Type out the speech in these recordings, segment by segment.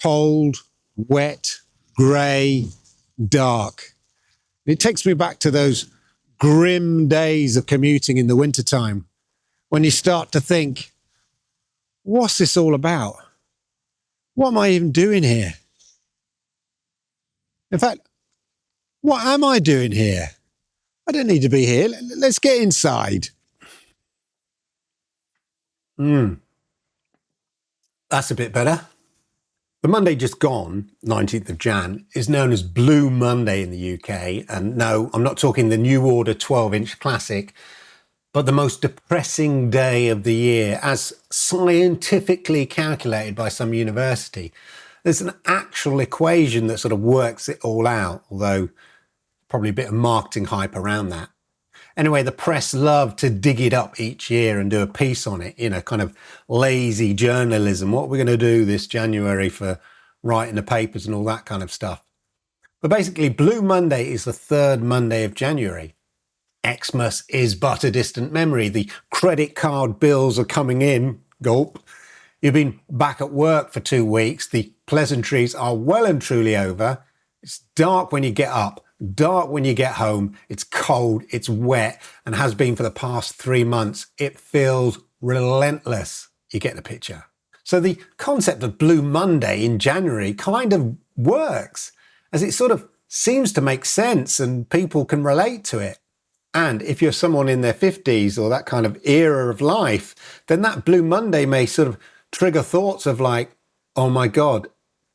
cold, wet, grey, dark. It takes me back to those grim days of commuting in the wintertime when you start to think, what's this all about? What am I even doing here? In fact, what am I doing here? I don't need to be here. Let's get inside. That's a bit better. The Monday just gone, 19th of Jan, is known as Blue Monday in the UK. And no, I'm not talking the New Order 12-inch classic, but the most depressing day of the year, as scientifically calculated by some university. There's an actual equation that sort of works it all out, although probably a bit of marketing hype around that. Anyway, the press love to dig it up each year and do a piece on it, kind of lazy journalism. What are we going to do this January for writing the papers and all that kind of stuff? But basically, Blue Monday is the third Monday of January. Xmas is but a distant memory. The credit card bills are coming in. Gulp. You've been back at work for 2 weeks. The pleasantries are well and truly over. It's dark when you get up. Dark when you get home. It's cold, it's wet, and has been for the past 3 months. It feels relentless. You get the picture. So the concept of Blue Monday in January kind of works, as it sort of seems to make sense and people can relate to it. And if you're someone in their 50s or that kind of era of life, then that Blue Monday may sort of trigger thoughts of like, oh my God,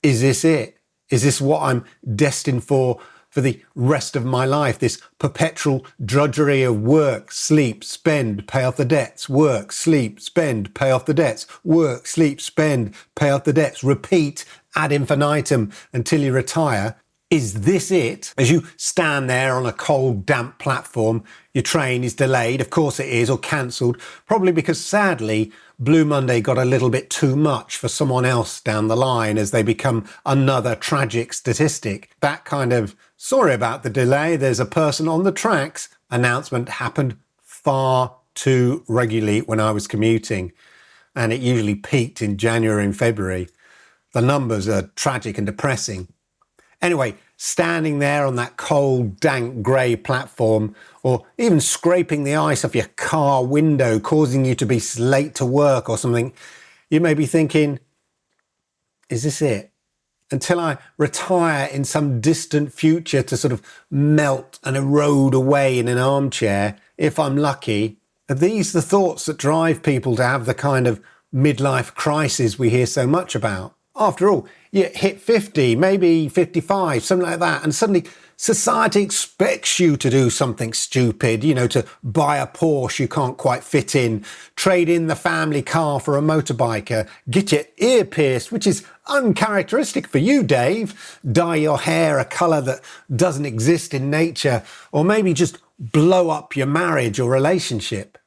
is this it? Is this what I'm destined for the rest of my life? This perpetual drudgery of work, sleep, spend, pay off the debts, work, sleep, spend, pay off the debts, work, sleep, spend, pay off the debts, repeat ad infinitum until you retire. Is this it? As you stand there on a cold, damp platform, your train is delayed, of course it is, or cancelled, probably because sadly, Blue Monday got a little bit too much for someone else down the line as they become another tragic statistic. That kind of, sorry about the delay, there's a person on the tracks announcement happened far too regularly when I was commuting, and it usually peaked in January and February. The numbers are tragic and depressing. Anyway, standing there on that cold, dank, grey platform, or even scraping the ice off your car window, causing you to be late to work or something, you may be thinking, is this it? Until I retire in some distant future to sort of melt and erode away in an armchair, if I'm lucky, are these the thoughts that drive people to have the kind of midlife crisis we hear so much about? After all, you hit 50, maybe 55, something like that, and suddenly society expects you to do something stupid, to buy a Porsche you can't quite fit in, trade in the family car for a motorbike, get your ear pierced, which is uncharacteristic for you, Dave, dye your hair a colour that doesn't exist in nature, or maybe just blow up your marriage or relationship.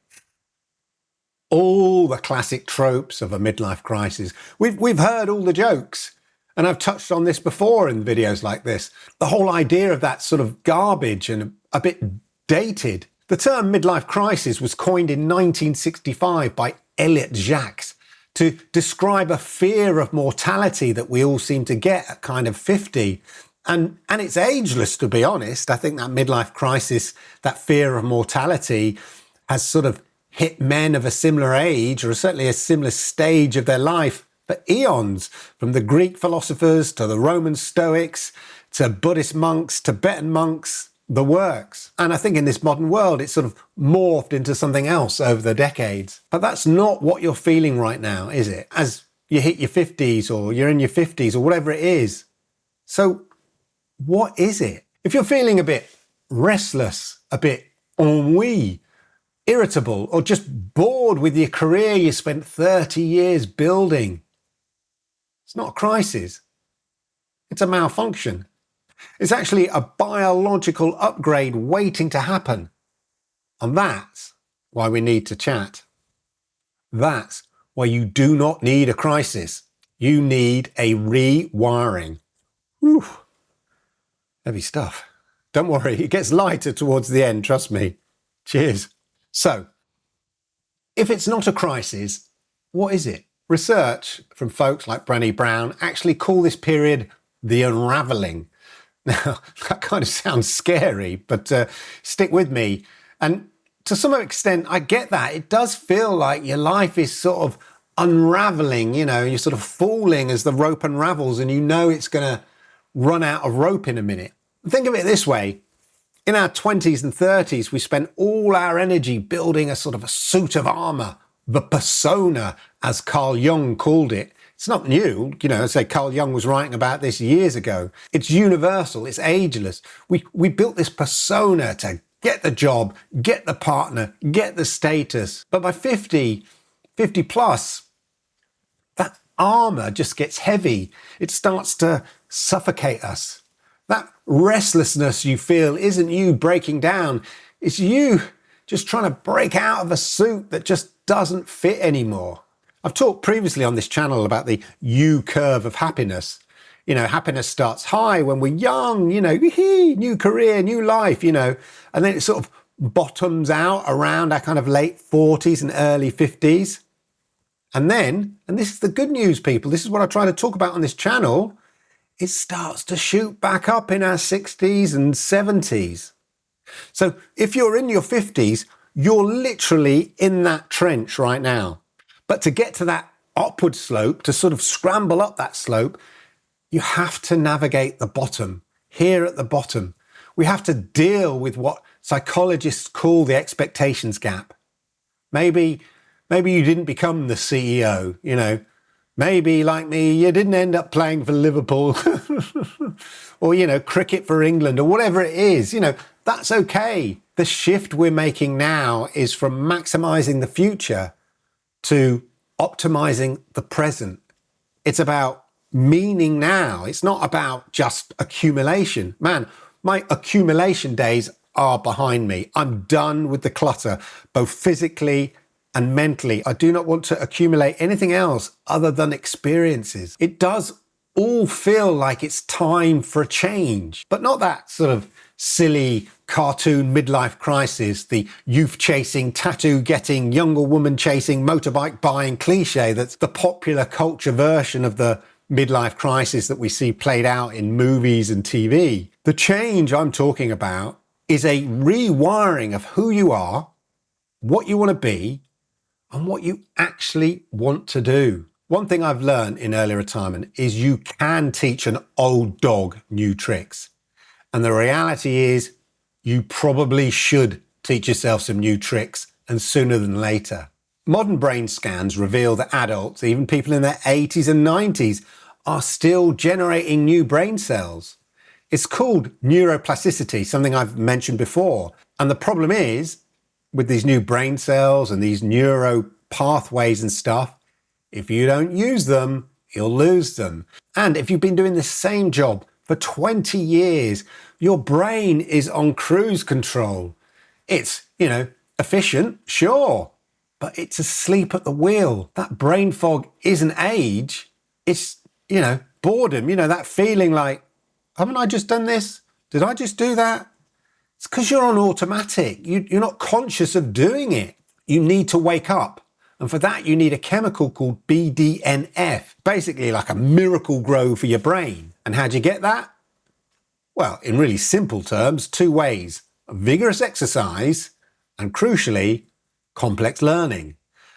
All the classic tropes of a midlife crisis. We've heard all the jokes. And I've touched on this before in videos like this. The whole idea of that sort of garbage and a bit dated. The term midlife crisis was coined in 1965 by Elliot Jacques to describe a fear of mortality that we all seem to get at kind of 50. And it's ageless, to be honest. I think that midlife crisis, that fear of mortality, has sort of hit men of a similar age, or certainly a similar stage of their life, for eons, from the Greek philosophers to the Roman Stoics to Buddhist monks, Tibetan monks, the works. And I think in this modern world, it's sort of morphed into something else over the decades. But that's not what you're feeling right now, is it? As you hit your 50s or you're in your 50s or whatever it is. So what is it? If you're feeling a bit restless, a bit ennui, irritable, or just bored with your career you spent 30 years building, it's not a crisis. It's a malfunction. It's actually a biological upgrade waiting to happen. And that's why we need to chat. That's why you do not need a crisis. You need a rewiring. Whew. Heavy stuff. Don't worry, it gets lighter towards the end, trust me. Cheers. So, if it's not a crisis, what is it? Research from folks like Brené Brown actually call this period the unravelling. Now, that kind of sounds scary, but stick with me. And to some extent, I get that. It does feel like your life is sort of unravelling, you're sort of falling as the rope unravels and it's going to run out of rope in a minute. Think of it this way. In our 20s and 30s, we spent all our energy building a sort of a suit of armour, the persona, as Carl Jung called it. It's not new, say Carl Jung was writing about this years ago. It's universal, it's ageless. We built this persona to get the job, get the partner, get the status. But by 50 plus, that armour just gets heavy. It starts to suffocate us. That restlessness you feel isn't you breaking down. It's you just trying to break out of a suit that just doesn't fit anymore. I've talked previously on this channel about the U curve of happiness. Happiness starts high when we're young, new career, new life, and then it sort of bottoms out around our kind of late 40s and early 50s. And then, and this is the good news, people, this is what I try to talk about on this channel, it starts to shoot back up in our 60s and 70s. So if you're in your 50s, you're literally in that trench right now. But to get to that upward slope, to sort of scramble up that slope, you have to navigate the bottom. Here at the bottom, we have to deal with what psychologists call the expectations gap. Maybe you didn't become the CEO, Maybe, like me, you didn't end up playing for Liverpool or, cricket for England or whatever it is. That's okay. The shift we're making now is from maximising the future to optimizing the present. It's about meaning now. It's not about just accumulation. Man, my accumulation days are behind me. I'm done with the clutter, both physically and mentally. I do not want to accumulate anything else other than experiences. It does all feel like it's time for a change, but not that sort of silly cartoon midlife crisis, the youth chasing, tattoo getting, younger woman chasing, motorbike buying cliche that's the popular culture version of the midlife crisis that we see played out in movies and TV. The change I'm talking about is a rewiring of who you are, what you want to be, and what you actually want to do. One thing I've learned in early retirement is you can teach an old dog new tricks. And the reality is you probably should teach yourself some new tricks, and sooner than later. Modern brain scans reveal that adults, even people in their 80s and 90s, are still generating new brain cells. It's called neuroplasticity, something I've mentioned before. And the problem is, with these new brain cells and these neuro pathways and stuff, if you don't use them, you'll lose them. And if you've been doing the same job for 20 years, your brain is on cruise control. It's, efficient, sure, but it's asleep at the wheel. That brain fog isn't age. It's, boredom, that feeling like, haven't I just done this? Did I just do that? It's because you're on automatic. You're not conscious of doing it. You need to wake up. And for that, you need a chemical called BDNF, basically like a miracle grow for your brain. And how do you get that? Well, in really simple terms, two ways: vigorous exercise and, crucially, complex learning.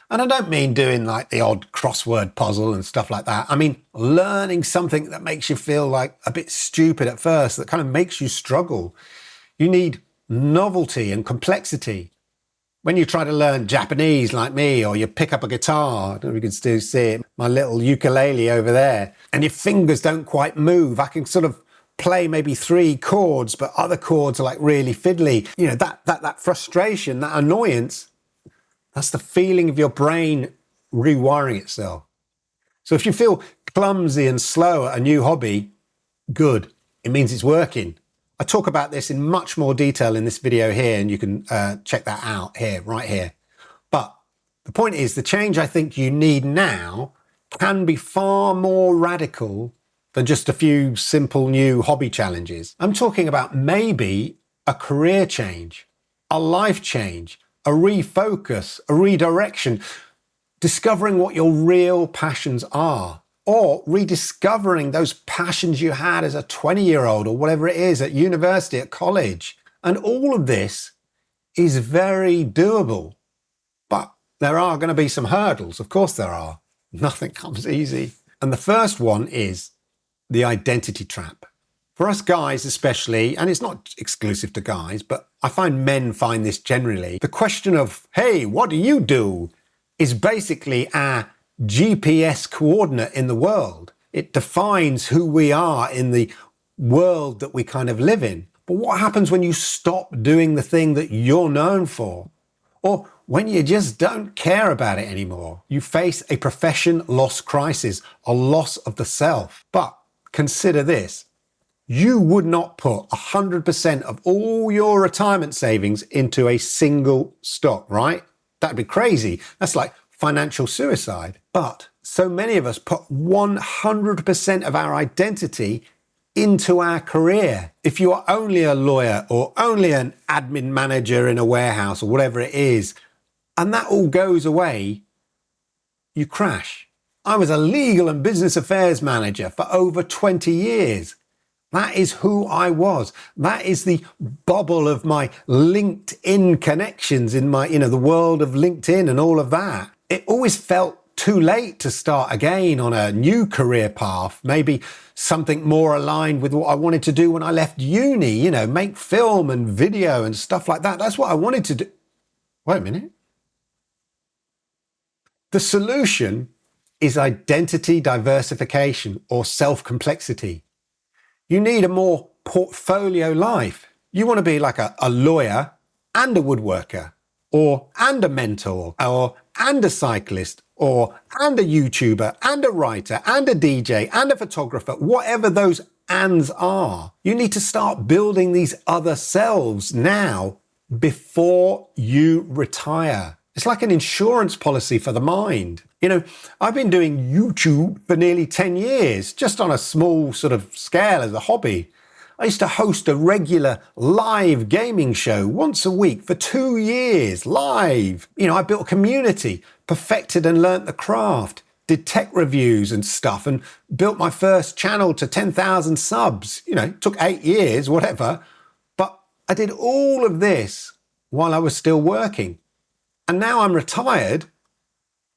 And I don't mean doing like the odd crossword puzzle and stuff like that. I mean learning something that makes you feel like a bit stupid at first, that kind of makes you struggle. You need novelty and complexity. When you try to learn Japanese like me, or you pick up a guitar, I don't know if you can still see it, my little ukulele over there, and your fingers don't quite move, I can sort of play maybe 3 chords, but other chords are like really fiddly. That frustration, that annoyance, that's the feeling of your brain rewiring itself. So if you feel clumsy and slow at a new hobby, good. It means it's working. I talk about this in much more detail in this video here, and you can check that out here, right here. But the point is, the change I think you need now can be far more radical than just a few simple new hobby challenges. I'm talking about maybe a career change, a life change, a refocus, a redirection. discovering what your real passions are, or rediscovering those passions you had as a 20-year-old or whatever it is at university, at college. And all of this is very doable. But there are going to be some hurdles. Of course there are. Nothing comes easy. And the first one is the identity trap. For us guys especially, and it's not exclusive to guys, but I find men find this generally, the question of, hey, what do you do? Is basically our GPS coordinate in the world. It defines who we are in the world that we kind of live in. But what happens when you stop doing the thing that you're known for? Or when you just don't care about it anymore? You face a profession loss crisis, a loss of the self. But consider this. You would not put 100% of all your retirement savings into a single stock, right? That'd be crazy. That's like financial suicide. But so many of us put 100% of our identity into our career. If you are only a lawyer or only an admin manager in a warehouse or whatever it is, and that all goes away, you crash. I was a legal and business affairs manager for over 20 years. That is who I was. That is the bubble of my LinkedIn connections in my, the world of LinkedIn and all of that. It always felt too late to start again on a new career path, maybe something more aligned with what I wanted to do when I left uni, make film and video and stuff like that. That's what I wanted to do. Wait a minute. The solution is identity diversification or self-complexity. You need a more portfolio life. You want to be like a lawyer and a woodworker, and a mentor, and a cyclist, and a YouTuber, and a writer, and a DJ, and a photographer, whatever those ands are. You need to start building these other selves now before you retire. It's like an insurance policy for the mind. I've been doing YouTube for nearly 10 years, just on a small sort of scale as a hobby. I used to host a regular live gaming show once a week for 2 years, live. I built a community, perfected and learnt the craft, did tech reviews and stuff, and built my first channel to 10,000 subs. It took 8 years, whatever. But I did all of this while I was still working. And now I'm retired.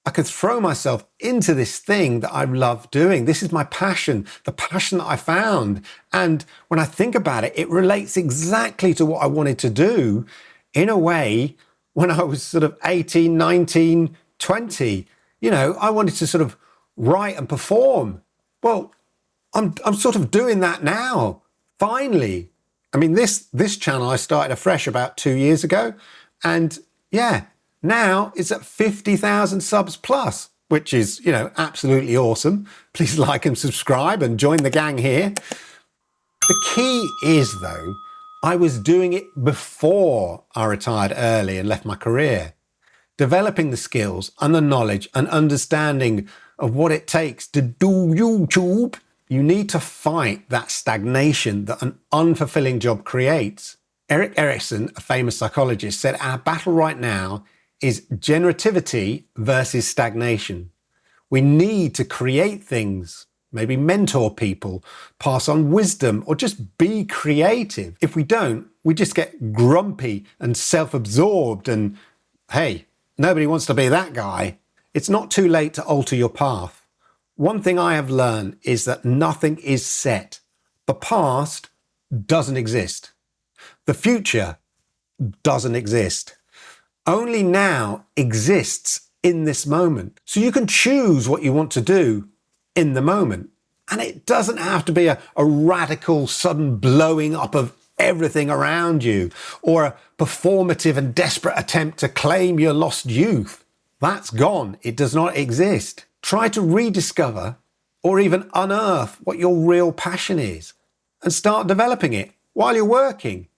I could throw myself into this thing that I love doing. This is my passion, the passion that I found. And when I think about it, it relates exactly to what I wanted to do in a way when I was sort of 18, 19, 20. I wanted to sort of write and perform. Well, I'm sort of doing that now, finally. I mean, this channel I started afresh about 2 years ago. And yeah, now it's at 50,000 subs plus, which is, absolutely awesome. Please like and subscribe and join the gang here. The key is, though, I was doing it before I retired early and left my career. Developing the skills and the knowledge and understanding of what it takes to do YouTube. You need to fight that stagnation that an unfulfilling job creates. Erik Erikson, a famous psychologist, said our battle right now is generativity versus stagnation. We need to create things, maybe mentor people, pass on wisdom, or just be creative. If we don't, we just get grumpy and self-absorbed and, hey, nobody wants to be that guy. It's not too late to alter your path. One thing I have learned is that nothing is set. The past doesn't exist. The future doesn't exist. Only now exists in this moment. So you can choose what you want to do in the moment. And it doesn't have to be a radical, sudden blowing up of everything around you or a performative and desperate attempt to claim your lost youth. That's gone. It does not exist. Try to rediscover or even unearth what your real passion is and start developing it while you're working.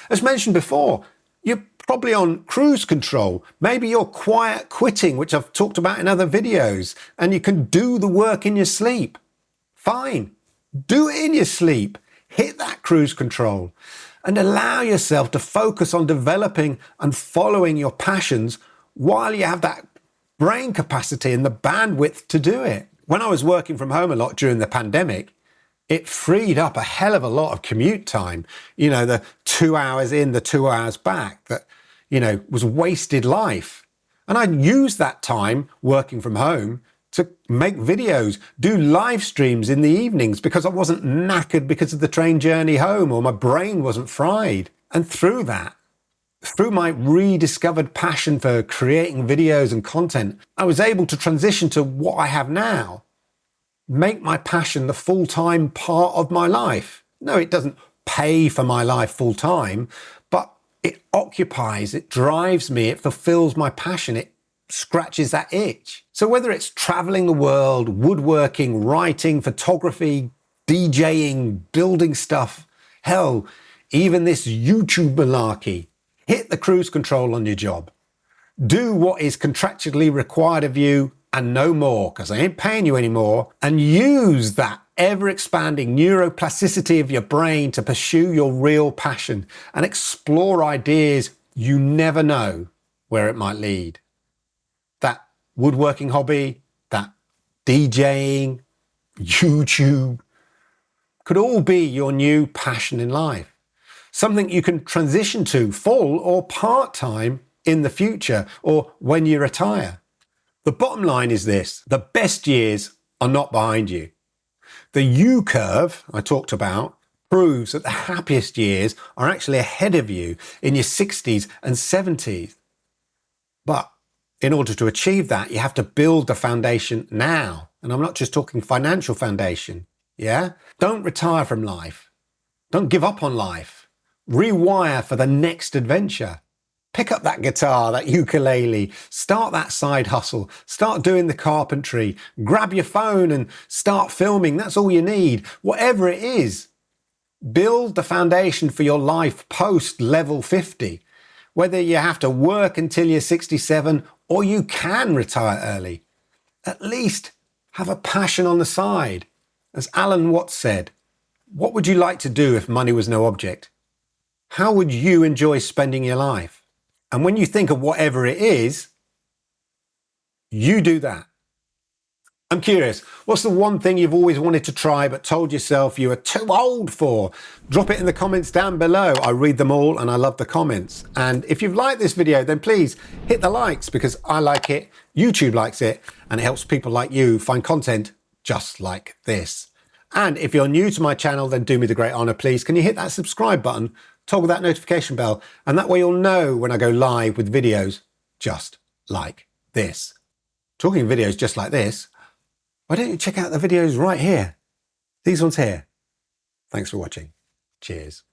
As mentioned before, you're probably on cruise control. Maybe you're quiet quitting, which I've talked about in other videos, and you can do the work in your sleep. Fine. Do it in your sleep. Hit that cruise control and allow yourself to focus on developing and following your passions while you have that brain capacity and the bandwidth to do it. When I was working from home a lot during the pandemic, it freed up a hell of a lot of commute time. You know, the 2 hours in, the 2 hours back that, you know, was wasted life. And I'd use that time working from home to make videos, do live streams in the evenings because I wasn't knackered because of the train journey home or my brain wasn't fried. And through that, through my rediscovered passion for creating videos and content, I was able to transition to what I have now. Make my passion the full-time part of my life. No, it doesn't pay for my life full-time, but it occupies, it drives me, it fulfills my passion, it scratches that itch. So whether it's traveling the world, woodworking, writing, photography, DJing, building stuff, hell, even this YouTube malarkey, hit the cruise control on your job. Do what is contractually required of you and no more, because I ain't paying you anymore, and use that ever-expanding neuroplasticity of your brain to pursue your real passion and explore ideas you never know where it might lead. That woodworking hobby, that DJing, YouTube, could all be your new passion in life. Something you can transition to full or part-time in the future or when you retire. The bottom line is this: the best years are not behind you. The U-curve I talked about proves that the happiest years are actually ahead of you in your 60s and 70s. But in order to achieve that, you have to build the foundation now. And I'm not just talking financial foundation, yeah? Don't retire from life. Don't give up on life. Rewire for the next adventure. Pick up that guitar, that ukulele, start that side hustle, start doing the carpentry, grab your phone and start filming. That's all you need. Whatever it is, build the foundation for your life post level 50. Whether you have to work until you're 67 or you can retire early, at least have a passion on the side. As Alan Watts said, what would you like to do if money was no object? How would you enjoy spending your life? And when you think of whatever it is, you do that. I'm curious, what's the one thing you've always wanted to try but told yourself you were too old for? Drop it in the comments down below. I read them all and I love the comments. And if you've liked this video, then please hit the likes because I like it, YouTube likes it, and it helps people like you find content just like this. And if you're new to my channel, then do me the great honor, please. Can you hit that subscribe button? Toggle that notification bell, and that way you'll know when I go live with videos just like this. Talking of videos just like this, why don't you check out the videos right here? These ones here. Thanks for watching. Cheers.